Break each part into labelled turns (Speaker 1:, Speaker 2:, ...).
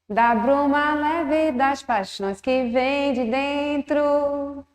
Speaker 1: Da bruma leve das paixões que vem de dentro.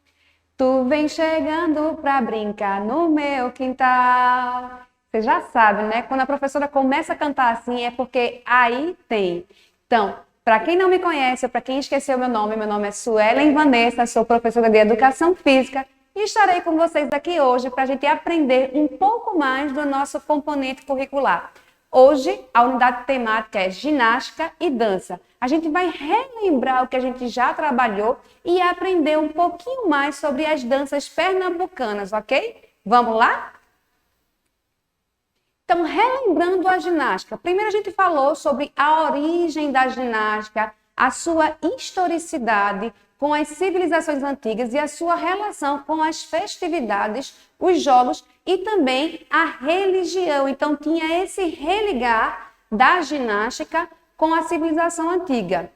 Speaker 1: Tu vem chegando pra brincar no meu quintal. Você já sabe, né? Quando a professora começa a cantar assim, é porque aí tem. Então, para quem não me conhece, ou para quem esqueceu meu nome é Suelen Vanessa, sou professora de Educação Física e estarei com vocês aqui hoje para a gente aprender um pouco mais do nosso componente curricular. Hoje, a unidade temática é ginástica e dança. A gente vai relembrar o que a gente já trabalhou e aprender um pouquinho mais sobre as danças pernambucanas, ok? Vamos lá? Então, relembrando a ginástica, primeiro a gente falou sobre a origem da ginástica, a sua historicidade com as civilizações antigas e a sua relação com as festividades, os jogos e também a religião. Então, tinha esse religar da ginástica com a civilização antiga.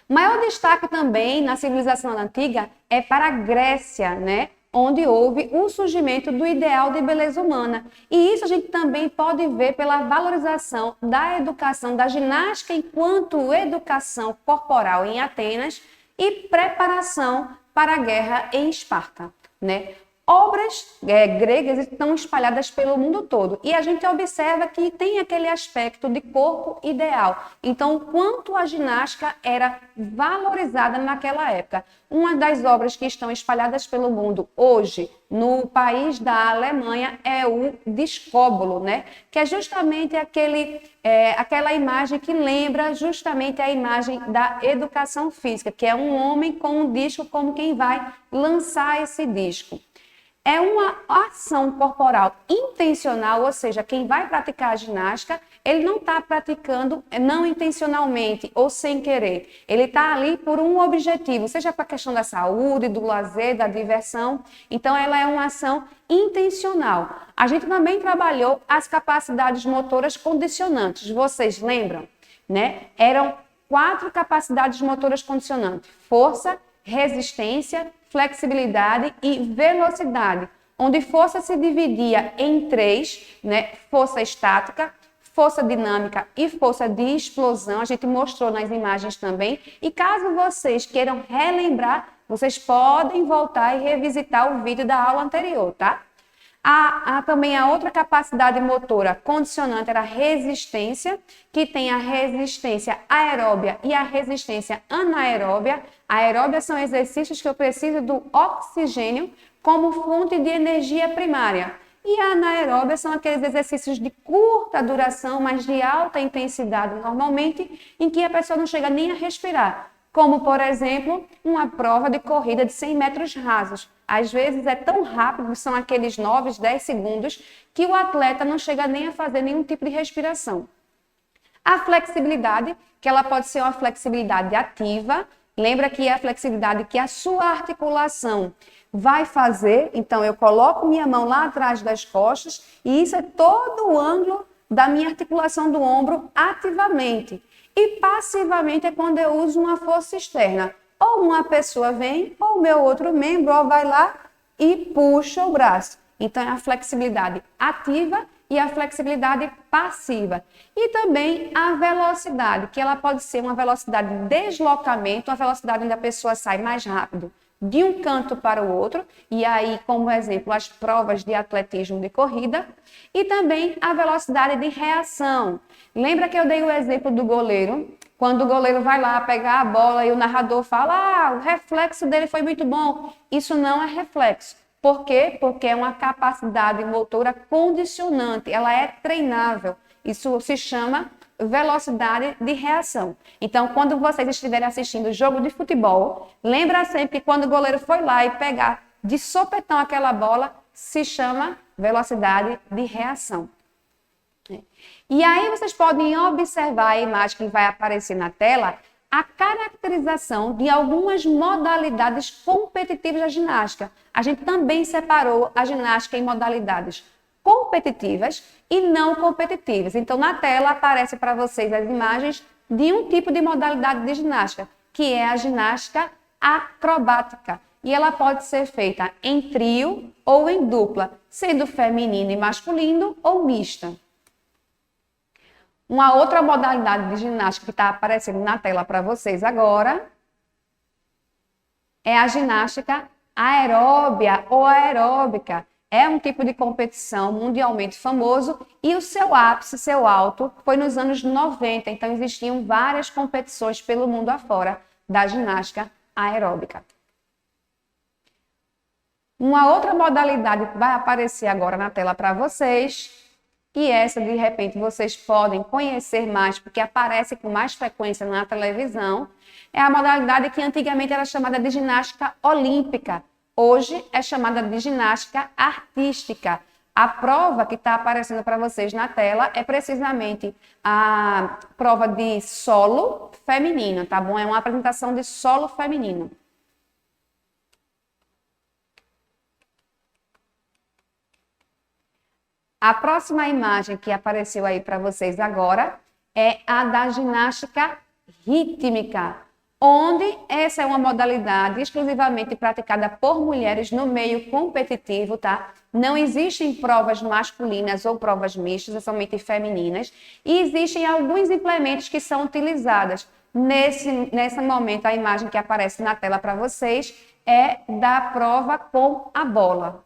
Speaker 1: Maior destaque também na civilização antiga é para a Grécia, né? Onde houve o surgimento do ideal de beleza humana. E isso a gente também pode ver pela valorização da educação, da ginástica enquanto educação corporal em Atenas e preparação para a guerra em Esparta, né? Obras gregas estão espalhadas pelo mundo todo e a gente observa que tem aquele aspecto de corpo ideal. Então, o quanto a ginástica era valorizada naquela época. Uma das obras que estão espalhadas pelo mundo hoje, no país da Alemanha, é o discóbolo, né? Que é justamente aquela imagem que lembra justamente a imagem da educação física, que é um homem com um disco como quem vai lançar esse disco. É uma ação corporal intencional, ou seja, quem vai praticar a ginástica, ele não está praticando não intencionalmente ou sem querer. Ele está ali por um objetivo, seja para a questão da saúde, do lazer, da diversão. Então, ela é uma ação intencional. A gente também trabalhou as capacidades motoras condicionantes. Vocês lembram? Né? Eram 4 capacidades motoras condicionantes: força, resistência, flexibilidade e velocidade, onde força se dividia em 3, né? Força estática, força dinâmica e força de explosão. A gente mostrou nas imagens também. E caso vocês queiram relembrar, vocês podem voltar e revisitar o vídeo da aula anterior, tá? Há também a outra capacidade motora condicionante era a resistência, que tem a resistência aeróbia e a resistência anaeróbia. Aeróbia são exercícios que eu preciso do oxigênio como fonte de energia primária. E a anaeróbia são aqueles exercícios de curta duração, mas de alta intensidade normalmente, em que a pessoa não chega nem a respirar. Como, por exemplo, uma prova de corrida de 100 metros rasos. Às vezes é tão rápido, são aqueles 9, 10 segundos, que o atleta não chega nem a fazer nenhum tipo de respiração. A flexibilidade, que ela pode ser uma flexibilidade ativa. Lembra que é a flexibilidade que a sua articulação vai fazer. Então, eu coloco minha mão lá atrás das costas e isso é todo o ângulo da minha articulação do ombro ativamente. E passivamente é quando eu uso uma força externa. Ou uma pessoa vem, ou o meu outro membro ou vai lá e puxa o braço. Então, é a flexibilidade ativa e a flexibilidade passiva. E também a velocidade, que ela pode ser uma velocidade de deslocamento, uma velocidade onde a pessoa sai mais rápido de um canto para o outro, e aí, como exemplo, as provas de atletismo de corrida, e também a velocidade de reação. Lembra que eu dei o exemplo do goleiro? Quando o goleiro vai lá pegar a bola e o narrador fala, o reflexo dele foi muito bom. Isso não é reflexo. Por quê? Porque é uma capacidade motora condicionante, ela é treinável. Isso se chama velocidade de reação. Então, quando vocês estiverem assistindo jogo de futebol, lembra sempre que quando o goleiro foi lá e pegar de sopetão aquela bola, se chama velocidade de reação. E aí vocês podem observar a imagem que vai aparecer na tela, a caracterização de algumas modalidades competitivas da ginástica. A gente também separou a ginástica em modalidades competitivas e não competitivas. Então, na tela aparece para vocês as imagens de um tipo de modalidade de ginástica, que é a ginástica acrobática. E ela pode ser feita em trio ou em dupla, sendo feminino e masculino ou mista. Uma outra modalidade de ginástica que está aparecendo na tela para vocês agora é a ginástica aeróbia ou aeróbica. É um tipo de competição mundialmente famoso e o seu ápice, seu alto, foi nos anos 90. Então, existiam várias competições pelo mundo afora da ginástica aeróbica. Uma outra modalidade que vai aparecer agora na tela para vocês, e essa, de repente, vocês podem conhecer mais, porque aparece com mais frequência na televisão, é a modalidade que antigamente era chamada de ginástica olímpica. Hoje é chamada de ginástica artística. A prova que está aparecendo para vocês na tela é precisamente a prova de solo feminino, tá bom? É uma apresentação de solo feminino. A próxima imagem que apareceu aí para vocês agora é a da ginástica rítmica, onde essa é uma modalidade exclusivamente praticada por mulheres no meio competitivo, tá? Não existem provas masculinas ou provas mistas, é somente femininas, e existem alguns implementos que são utilizados. Nesse momento, a imagem que aparece na tela para vocês é da prova com a bola.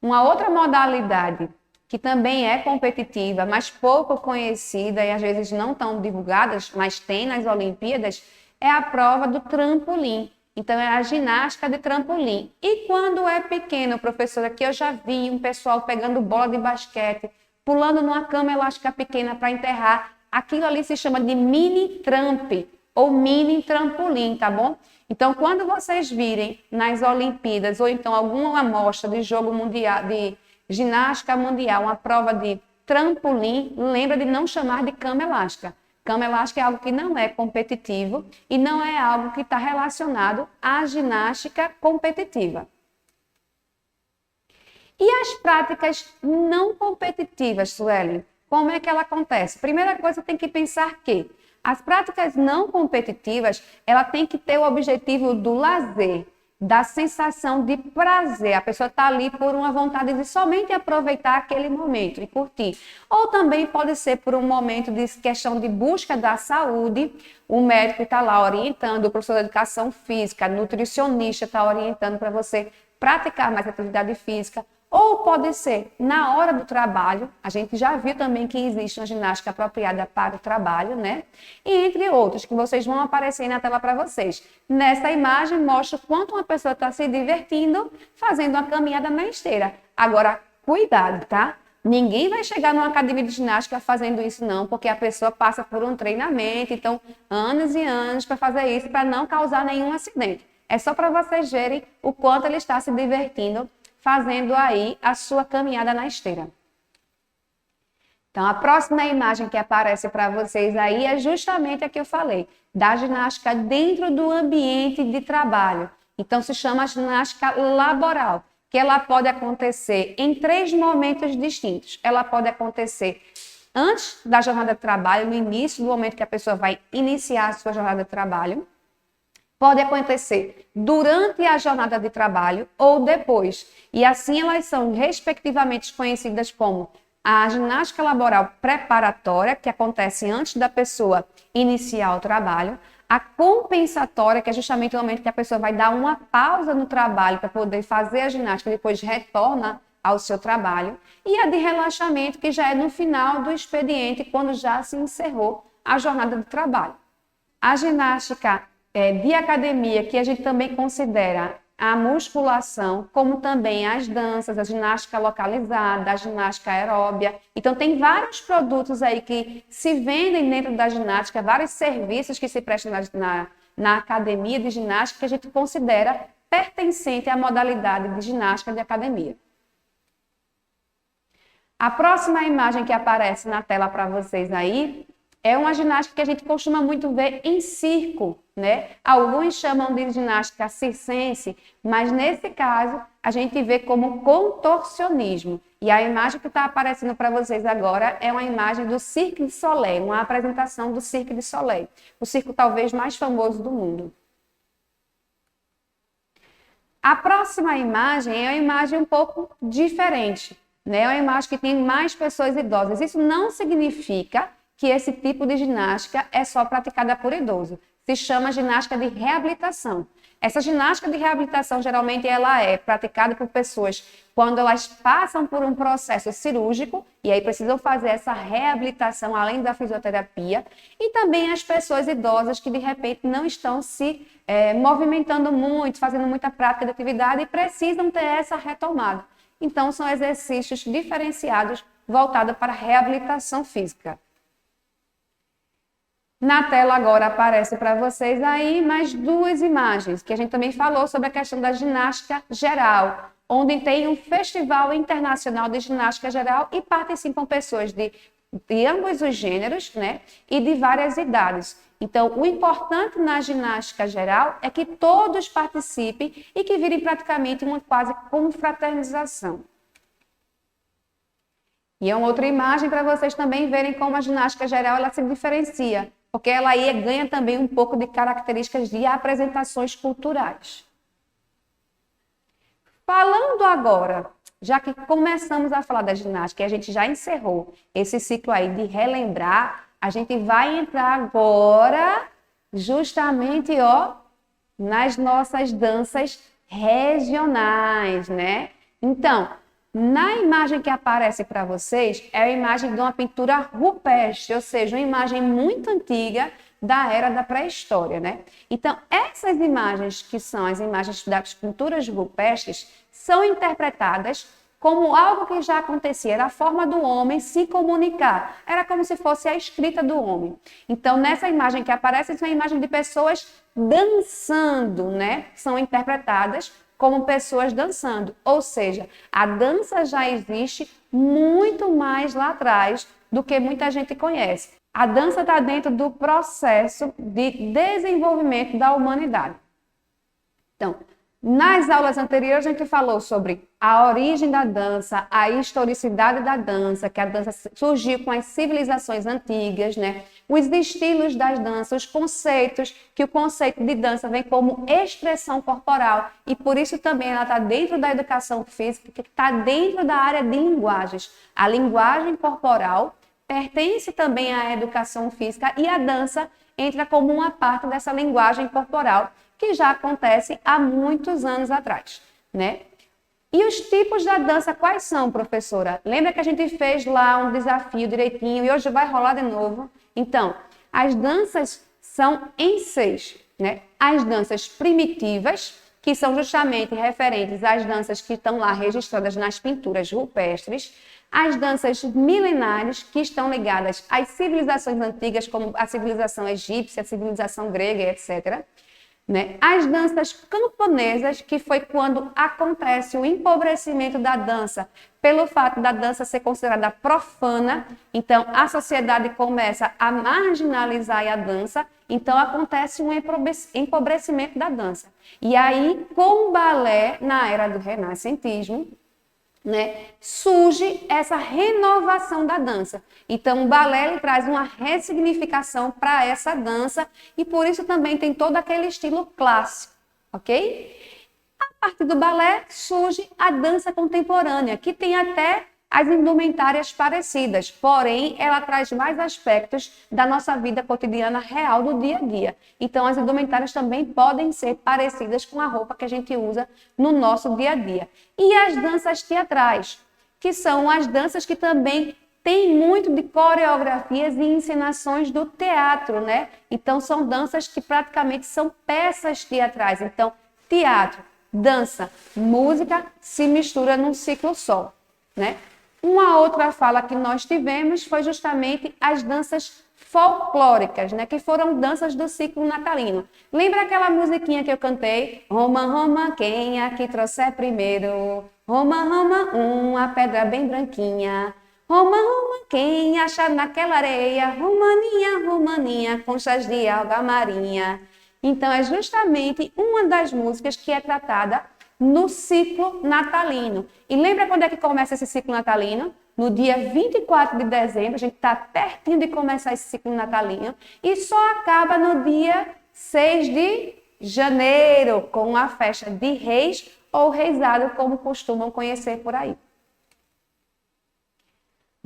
Speaker 1: Uma outra modalidade que também é competitiva, mas pouco conhecida e às vezes não tão divulgadas, mas tem nas Olimpíadas, é a prova do trampolim. Então, é a ginástica de trampolim. E quando é pequeno, professora, aqui eu já vi um pessoal pegando bola de basquete, pulando numa cama elástica pequena para enterrar. Aquilo ali se chama de mini tramp ou mini trampolim, tá bom? Então, quando vocês virem nas Olimpíadas ou então alguma amostra de jogo mundial, de ginástica mundial, uma prova de trampolim, lembra de não chamar de cama elástica. Cama elástica é algo que não é competitivo e não é algo que está relacionado à ginástica competitiva. E as práticas não competitivas, Sueli, como é que ela acontece? Primeira coisa, tem que pensar que as práticas não competitivas, ela tem que ter o objetivo do lazer, da sensação de prazer. A pessoa está ali por uma vontade de somente aproveitar aquele momento e curtir. Ou também pode ser por um momento de questão de busca da saúde. O médico está lá orientando, o professor de educação física, nutricionista está orientando para você praticar mais atividade física. Ou pode ser na hora do trabalho, a gente já viu também que existe uma ginástica apropriada para o trabalho, né? E entre outros, que vocês vão aparecer na tela para vocês. Nessa imagem mostra o quanto uma pessoa está se divertindo fazendo uma caminhada na esteira. Agora, cuidado, tá? Ninguém vai chegar numa academia de ginástica fazendo isso não, porque a pessoa passa por um treinamento, então anos e anos para fazer isso, para não causar nenhum acidente. É só para vocês verem o quanto ele está se divertindo fazendo aí a sua caminhada na esteira. Então, a próxima imagem que aparece para vocês aí é justamente a que eu falei, da ginástica dentro do ambiente de trabalho. Então, se chama ginástica laboral, que ela pode acontecer em 3 momentos distintos. Ela pode acontecer antes da jornada de trabalho, no início do momento que a pessoa vai iniciar a sua jornada de trabalho. Pode acontecer durante a jornada de trabalho ou depois. E assim elas são respectivamente conhecidas como a ginástica laboral preparatória, que acontece antes da pessoa iniciar o trabalho, a compensatória, que é justamente o momento que a pessoa vai dar uma pausa no trabalho para poder fazer a ginástica e depois retorna ao seu trabalho, e a de relaxamento, que já é no final do expediente, quando já se encerrou a jornada de trabalho. A ginástica de academia, que a gente também considera a musculação, como também as danças, a ginástica localizada, a ginástica aeróbia. Então, tem vários produtos aí que se vendem dentro da ginástica, vários serviços que se prestam na academia de ginástica, que a gente considera pertencente à modalidade de ginástica de academia. A próxima imagem que aparece na tela para vocês aí é uma ginástica que a gente costuma muito ver em circo, né? Alguns chamam de ginástica circense, mas nesse caso a gente vê como contorcionismo. E a imagem que está aparecendo para vocês agora é uma imagem do Cirque du Soleil, uma apresentação do Cirque du Soleil, o circo talvez mais famoso do mundo. A próxima imagem é uma imagem um pouco diferente. né? É uma imagem que tem mais pessoas idosas. Isso não significa que esse tipo de ginástica é só praticada por idoso. Se chama ginástica de reabilitação. Essa ginástica de reabilitação, geralmente, ela é praticada por pessoas quando elas passam por um processo cirúrgico e aí precisam fazer essa reabilitação além da fisioterapia, e também as pessoas idosas que, de repente, não estão se movimentando muito, fazendo muita prática de atividade e precisam ter essa retomada. Então, são exercícios diferenciados voltados para a reabilitação física. Na tela agora aparece para vocês aí mais duas imagens, que a gente também falou sobre a questão da ginástica geral, onde tem um festival internacional de ginástica geral e participam pessoas de ambos os gêneros, né, e de várias idades. Então, o importante na ginástica geral é que todos participem e que virem praticamente uma quase confraternização. E é uma outra imagem para vocês também verem como a ginástica geral ela se diferencia, porque ela aí ganha também um pouco de características de apresentações culturais. Falando agora, já que começamos a falar da ginástica e a gente já encerrou esse ciclo aí de relembrar, a gente vai entrar agora justamente, nas nossas danças regionais, né? Então, na imagem que aparece para vocês, é a imagem de uma pintura rupestre, ou seja, uma imagem muito antiga da era da pré-história, né? Então, essas imagens, que são as imagens das pinturas rupestres, são interpretadas como algo que já acontecia, era a forma do homem se comunicar, era como se fosse a escrita do homem. Então, nessa imagem que aparece, é uma imagem de pessoas dançando, né? São interpretadas como pessoas dançando, ou seja, a dança já existe muito mais lá atrás do que muita gente conhece. A dança está dentro do processo de desenvolvimento da humanidade. Então, nas aulas anteriores a gente falou sobre a origem da dança, a historicidade da dança, que a dança surgiu com as civilizações antigas, né? Os estilos das danças, os conceitos, que o conceito de dança vem como expressão corporal e por isso também ela está dentro da educação física, que está dentro da área de linguagens. A linguagem corporal pertence também à educação física e a dança entra como uma parte dessa linguagem corporal que já acontece há muitos anos atrás, né? E os tipos da dança quais são, professora? Lembra que a gente fez lá um desafio direitinho e hoje vai rolar de novo? Então, as danças são em 6, né? As danças primitivas, que são justamente referentes às danças que estão lá registradas nas pinturas rupestres, as danças milenares, que estão ligadas às civilizações antigas, como a civilização egípcia, a civilização grega, etc., né? As danças camponesas, que foi quando acontece o empobrecimento da dança, pelo fato da dança ser considerada profana, então a sociedade começa a marginalizar a dança, então acontece um empobrecimento da dança. E aí, com o balé, na era do renascentismo, né, surge essa renovação da dança. Então, o balé ele traz uma ressignificação para essa dança e por isso também tem todo aquele estilo clássico, ok? A partir do balé surge a dança contemporânea, que tem até as indumentárias parecidas, porém, ela traz mais aspectos da nossa vida cotidiana real do dia a dia. Então, as indumentárias também podem ser parecidas com a roupa que a gente usa no nosso dia a dia. E as danças teatrais, que são as danças que também têm muito de coreografias e encenações do teatro, né? Então, são danças que praticamente são peças teatrais. Então, teatro, dança, música se mistura num ciclo só, né? Uma outra fala que nós tivemos foi justamente as danças folclóricas, né? Que foram danças do ciclo natalino. Lembra aquela musiquinha que eu cantei? Roma, Roma, quem aqui trouxer primeiro? Roma, Roma, uma pedra bem branquinha. Roma, Roma, quem achar naquela areia? Romaninha, Romaninha, conchas de alga marinha. Então, é justamente uma das músicas que é tratada no ciclo natalino. E lembra quando é que começa esse ciclo natalino? No dia 24 de dezembro, a gente está pertinho de começar esse ciclo natalino, e só acaba no dia 6 de janeiro, com a festa de Reis ou Reisado, como costumam conhecer por aí.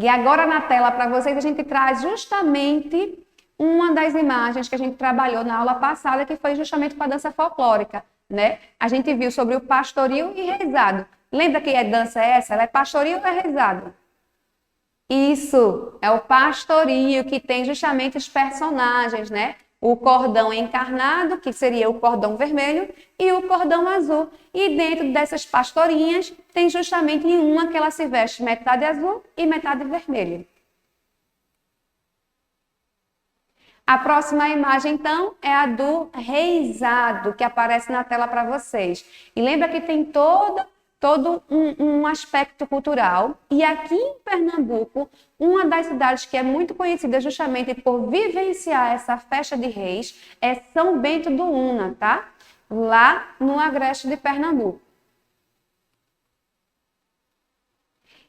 Speaker 1: E agora na tela para vocês a gente traz justamente uma das imagens que a gente trabalhou na aula passada, que foi justamente com a dança folclórica, né? A gente viu sobre o pastoril e rezado. Lembra que dança é essa? Ela é pastoril ou é rezado? Isso, é o pastoril que tem justamente os personagens, né? O cordão encarnado, que seria o cordão vermelho, e o cordão azul. E dentro dessas pastorinhas, tem justamente uma que ela se veste metade azul e metade vermelho. A próxima imagem, então, é a do reizado, que aparece na tela para vocês. E lembra que tem todo um aspecto cultural. E aqui em Pernambuco, uma das cidades que é muito conhecida justamente por vivenciar essa festa de reis é São Bento do Una, tá? Lá no Agreste de Pernambuco.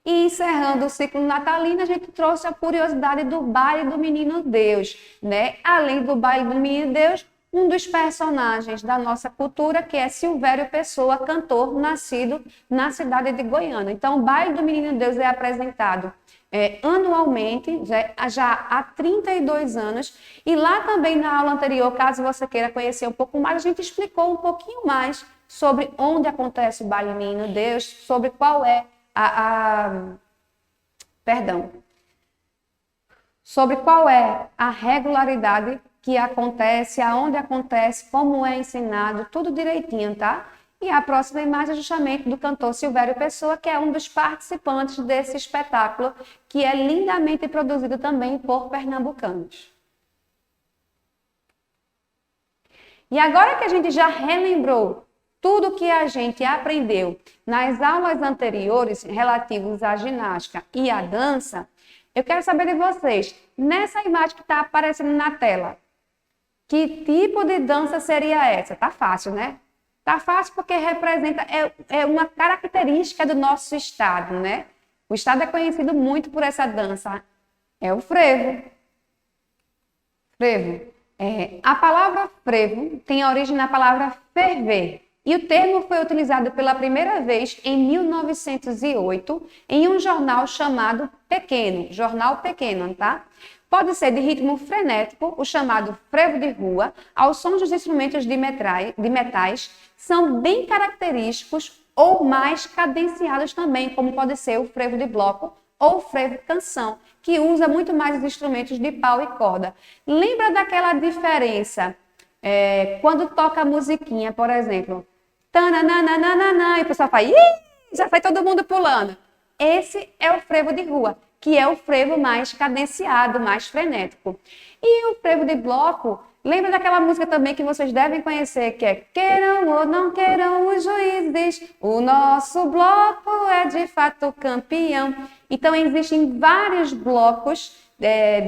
Speaker 1: E encerrando o ciclo natalino, a gente trouxe a curiosidade do baile do Menino Deus, né? Além do baile do Menino Deus, um dos personagens da nossa cultura, que é Silvério Pessoa, cantor nascido na cidade de Goiânia. Então, o baile do Menino Deus é apresentado anualmente, já há 32 anos. E lá também na aula anterior, caso você queira conhecer um pouco mais, a gente explicou um pouquinho mais sobre onde acontece o baile do Menino Deus, sobre qual é sobre qual é a regularidade que acontece, aonde acontece, como é ensinado, tudo direitinho, tá? E a próxima imagem é justamente do cantor Silvério Pessoa, que é um dos participantes desse espetáculo, que é lindamente produzido também por pernambucanos. E agora que a gente já relembrou tudo que a gente aprendeu nas aulas anteriores relativos à ginástica e à dança, eu quero saber de vocês, nessa imagem que está aparecendo na tela, que tipo de dança seria essa? Tá fácil, né? Tá fácil porque representa, é uma característica do nosso estado, né? O estado é conhecido muito por essa dança. É o frevo. Frevo. A palavra frevo tem origem na palavra ferver. E o termo foi utilizado pela primeira vez em 1908 em um jornal chamado Pequeno, Jornal Pequeno, tá? Pode ser de ritmo frenético, o chamado frevo de rua, aos sons dos instrumentos de metais, são bem característicos ou mais cadenciados também, como pode ser o frevo de bloco ou o frevo de canção, que usa muito mais os instrumentos de pau e corda. Lembra daquela diferença quando toca a musiquinha, por exemplo, tananana, e o pessoal faz, já sai todo mundo pulando. Esse é o frevo de rua, que é o frevo mais cadenciado, mais frenético. E o frevo de bloco, lembra daquela música também que vocês devem conhecer, que é Queiram ou não queiram os juízes, o nosso bloco é de fato campeão. Então, existem vários blocos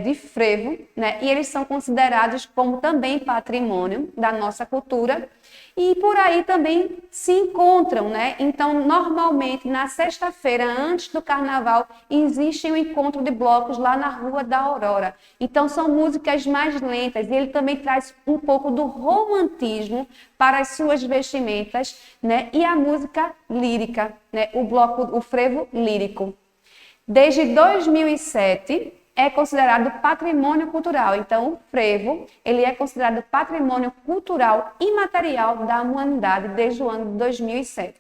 Speaker 1: de frevo, né? E eles são considerados como também patrimônio da nossa cultura. E por aí também se encontram, né? Então, normalmente, na sexta-feira, antes do carnaval, existe um encontro de blocos lá na Rua da Aurora. Então, são músicas mais lentas e ele também traz um pouco do romantismo para as suas vestimentas, né? E a música lírica, né? O frevo lírico. Desde 2007, é considerado patrimônio cultural. Então, o frevo, ele é considerado patrimônio cultural imaterial da humanidade desde o ano de 2007.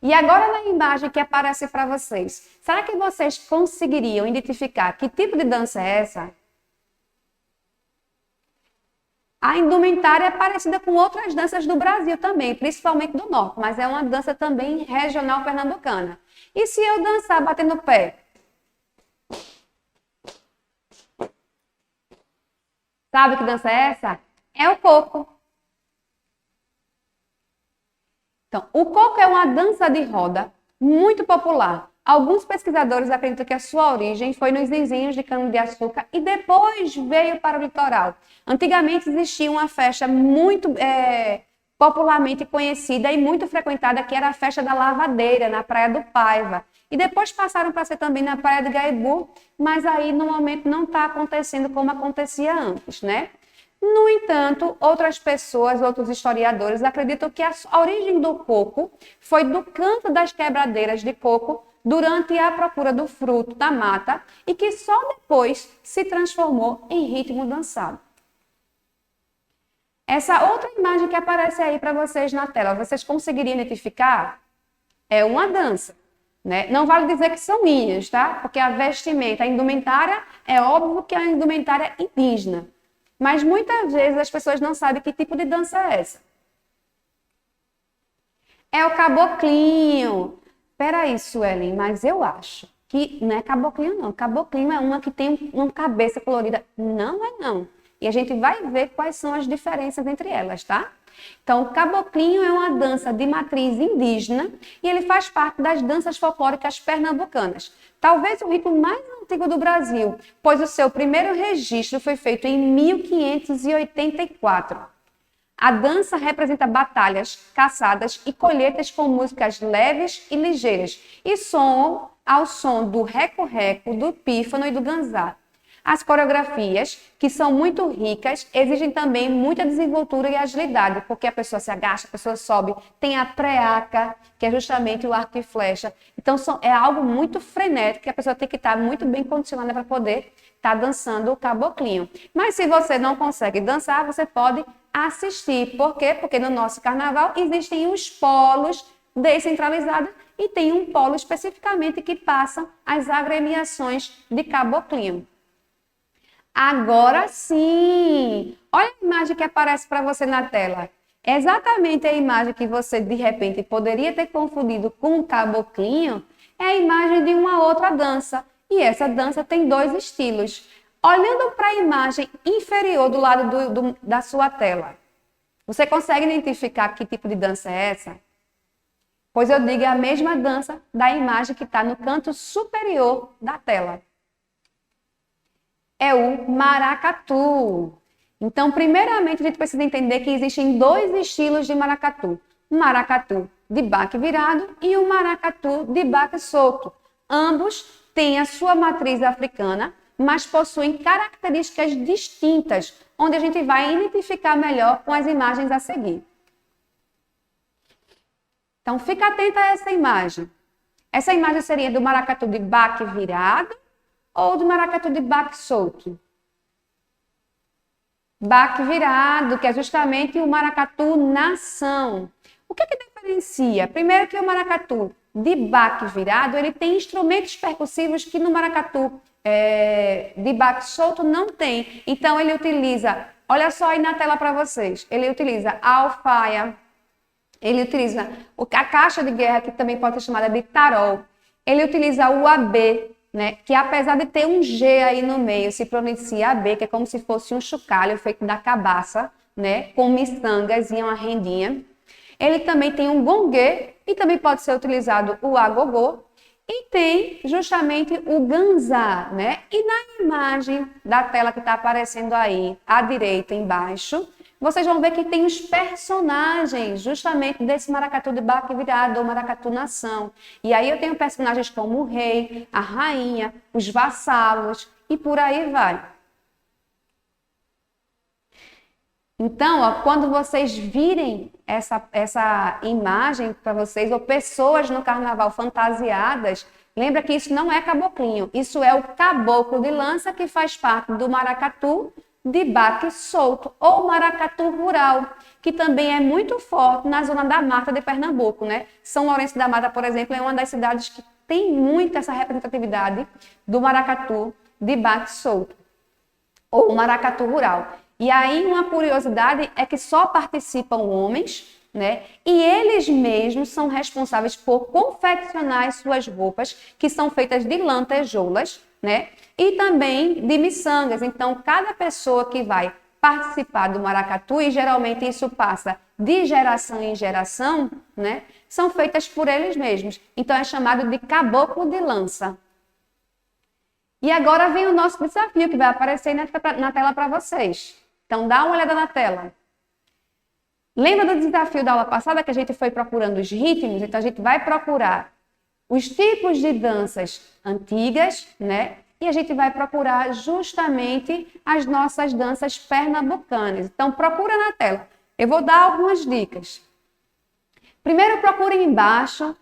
Speaker 1: E agora na imagem que aparece para vocês, será que vocês conseguiriam identificar que tipo de dança é essa? A indumentária é parecida com outras danças do Brasil também, principalmente do norte, mas é uma dança também regional pernambucana. E se eu dançar batendo o pé? Sabe que dança é essa? É o coco. Então, o coco é uma dança de roda muito popular. Alguns pesquisadores acreditam que a sua origem foi nos engenhos de cana-de-açúcar e depois veio para o litoral. Antigamente existia uma festa muito popularmente conhecida e muito frequentada, que era a festa da lavadeira, na Praia do Paiva. E depois passaram para ser também na Praia do Gaibu, mas aí no momento não está acontecendo como acontecia antes, né? No entanto, outras pessoas, outros historiadores acreditam que a origem do coco foi do canto das quebradeiras de coco durante a procura do fruto da mata e que só depois se transformou em ritmo dançado. Essa outra imagem que aparece aí para vocês na tela, vocês conseguiriam identificar? É uma dança, né? Não vale dizer que são minhas, tá? Porque a vestimenta, a indumentária, é óbvio que é a indumentária indígena. Mas muitas vezes as pessoas não sabem que tipo de dança é essa. É o caboclinho. Peraí, Suelen, mas eu acho que não é caboclinho, não. Caboclinho é uma que tem uma cabeça colorida. Não é, não. E a gente vai ver quais são as diferenças entre elas, tá? Então, o caboclinho é uma dança de matriz indígena e ele faz parte das danças folclóricas pernambucanas. Talvez o ritmo mais antigo do Brasil, pois o seu primeiro registro foi feito em 1584. A dança representa batalhas, caçadas e colheitas com músicas leves e ligeiras e soam ao som do reco-reco, do pífano e do ganzá. As coreografias, que são muito ricas, exigem também muita desenvoltura e agilidade, porque a pessoa se agacha, a pessoa sobe, tem a preaca, que é justamente o arco e flecha. Então, é algo muito frenético, que a pessoa tem que estar muito bem condicionada para poder estar dançando o caboclinho. Mas se você não consegue dançar, você pode assistir. Por quê? Porque no nosso carnaval existem os polos descentralizados e tem um polo especificamente que passa as agremiações de caboclinho. Agora sim! Olha a imagem que aparece para você na tela. É exatamente a imagem que você, de repente, poderia ter confundido com o caboclinho. É a imagem de uma outra dança. E essa dança tem dois estilos. Olhando para a imagem inferior do lado da sua tela, você consegue identificar que tipo de dança é essa? Pois eu digo, é a mesma dança da imagem que está no canto superior da tela. É o maracatu. Então, primeiramente, a gente precisa entender que existem dois estilos de maracatu. O maracatu de baque virado e o maracatu de baque solto. Ambos têm a sua matriz africana, mas possuem características distintas, onde a gente vai identificar melhor com as imagens a seguir. Então, fica atenta a essa imagem. Essa imagem seria do maracatu de baque virado ou do maracatu de baque solto? Baque virado, que é justamente o maracatu nação. O que diferencia? Primeiro que o maracatu de baque virado, ele tem instrumentos percussivos que no maracatu de baque solto não tem. Então, ele utiliza, olha só aí na tela para vocês, ele utiliza a alfaia, ele utiliza a caixa de guerra, que também pode ser chamada de tarol, ele utiliza o AB, né, que apesar de ter um G aí no meio, se pronuncia AB, que é como se fosse um chocalho feito da cabaça, né, com miçangas e uma rendinha. Ele também tem um gongue e também pode ser utilizado o agogô. E tem justamente o ganzá, né? E na imagem da tela que está aparecendo aí, à direita embaixo, vocês vão ver que tem os personagens justamente desse maracatu de baque virado, ou maracatu nação. E aí eu tenho personagens como o rei, a rainha, os vassalos e por aí vai. Então, ó, quando vocês virem essa imagem para vocês, ou pessoas no carnaval fantasiadas, lembra que isso não é caboclinho, isso é o caboclo de lança que faz parte do maracatu de baque solto, ou maracatu rural, que também é muito forte na zona da Mata de Pernambuco, né? São Lourenço da Mata, por exemplo, é uma das cidades que tem muito essa representatividade do maracatu de baque solto, ou maracatu rural. E aí uma curiosidade é que só participam homens, né? E eles mesmos são responsáveis por confeccionar as suas roupas, que são feitas de lantejoulas, né? E também de miçangas. Então, cada pessoa que vai participar do maracatu, e geralmente isso passa de geração em geração, né? São feitas por eles mesmos. Então, é chamado de caboclo de lança. E agora vem o nosso desafio, que vai aparecer na tela para vocês. Então, dá uma olhada na tela. Lembra do desafio da aula passada que a gente foi procurando os ritmos? Então, a gente vai procurar os tipos de danças antigas, né? E a gente vai procurar justamente as nossas danças pernambucanas. Então, procura na tela. Eu vou dar algumas dicas. Primeiro, procure embaixo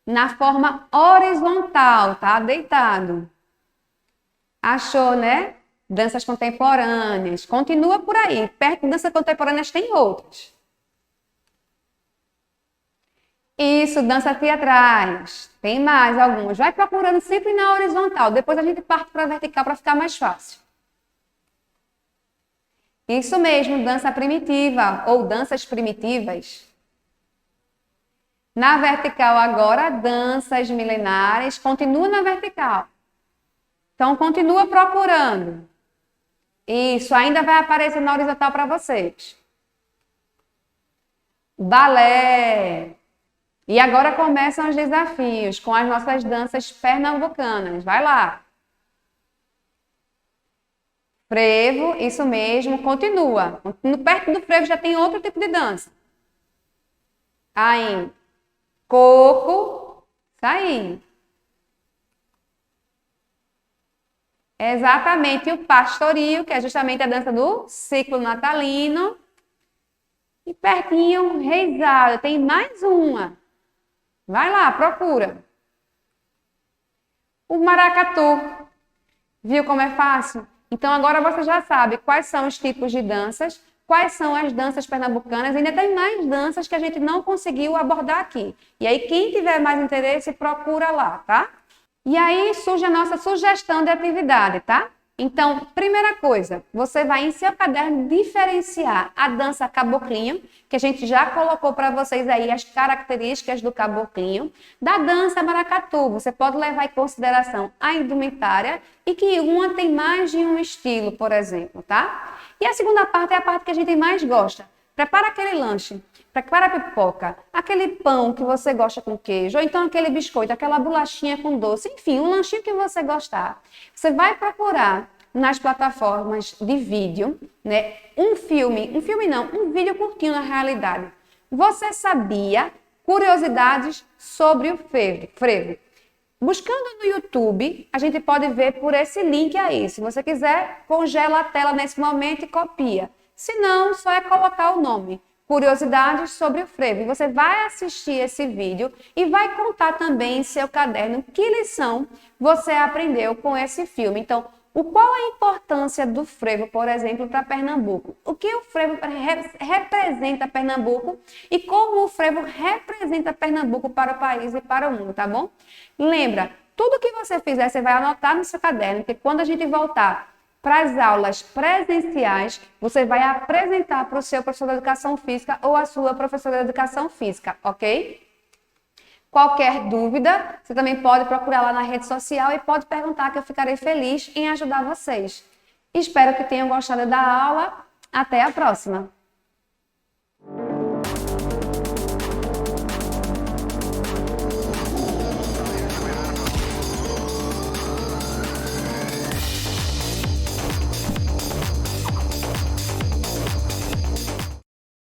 Speaker 1: Na forma horizontal, tá? Deitado. Achou, né? Danças contemporâneas. Continua por aí. Perto de danças contemporâneas tem outras. Isso, danças teatrais. Tem mais algumas. Vai procurando sempre na horizontal. Depois a gente parte para a vertical para ficar mais fácil. Isso mesmo, dança primitiva ou danças primitivas. Na vertical agora, danças milenares. Continua na vertical. Então, continua procurando. Isso, ainda vai aparecer na horizontal para vocês. Balé. E agora começam os desafios com as nossas danças pernambucanas. Vai lá. Frevo, isso mesmo, continua. Perto do frevo já tem outro tipo de dança. Aí, coco, saindo. Exatamente, o pastorio, que é justamente a dança do ciclo natalino. E pertinho, reizado. Tem mais uma. Vai lá, procura. O maracatu. Viu como é fácil? Então agora você já sabe quais são os tipos de danças, quais são as danças pernambucanas. Ainda tem mais danças que a gente não conseguiu abordar aqui. E aí quem tiver mais interesse, procura lá, tá? E aí surge a nossa sugestão de atividade, tá? Então, primeira coisa, você vai em seu caderno diferenciar a dança caboclinho, que a gente já colocou para vocês aí as características do caboclinho, da dança maracatu. Você pode levar em consideração a indumentária e que uma tem mais de um estilo, por exemplo, tá? E a segunda parte é a parte que a gente mais gosta. Prepara aquele lanche, prepara a pipoca, aquele pão que você gosta com queijo, ou então aquele biscoito, aquela bolachinha com doce, enfim, um lanchinho que você gostar. Você vai procurar nas plataformas de vídeo, né, um vídeo curtinho na realidade. Você sabia curiosidades sobre o frevo? Buscando no YouTube, a gente pode ver por esse link aí. Se você quiser, congela a tela nesse momento e copia. Se não, só é colocar o nome. Curiosidades sobre o frevo. E você vai assistir esse vídeo e vai contar também em seu caderno que lição você aprendeu com esse filme. Então, qual a importância do frevo, por exemplo, para Pernambuco? O que o frevo representa Pernambuco e como o frevo representa Pernambuco para o país e para o mundo, tá bom? Lembra, tudo que você fizer, você vai anotar no seu caderno, porque quando a gente voltar para as aulas presenciais, você vai apresentar para o seu professor de educação física ou a sua professora de educação física, ok? Qualquer dúvida, você também pode procurar lá na rede social e pode perguntar que eu ficarei feliz em ajudar vocês. Espero que tenham gostado da aula. Até a próxima!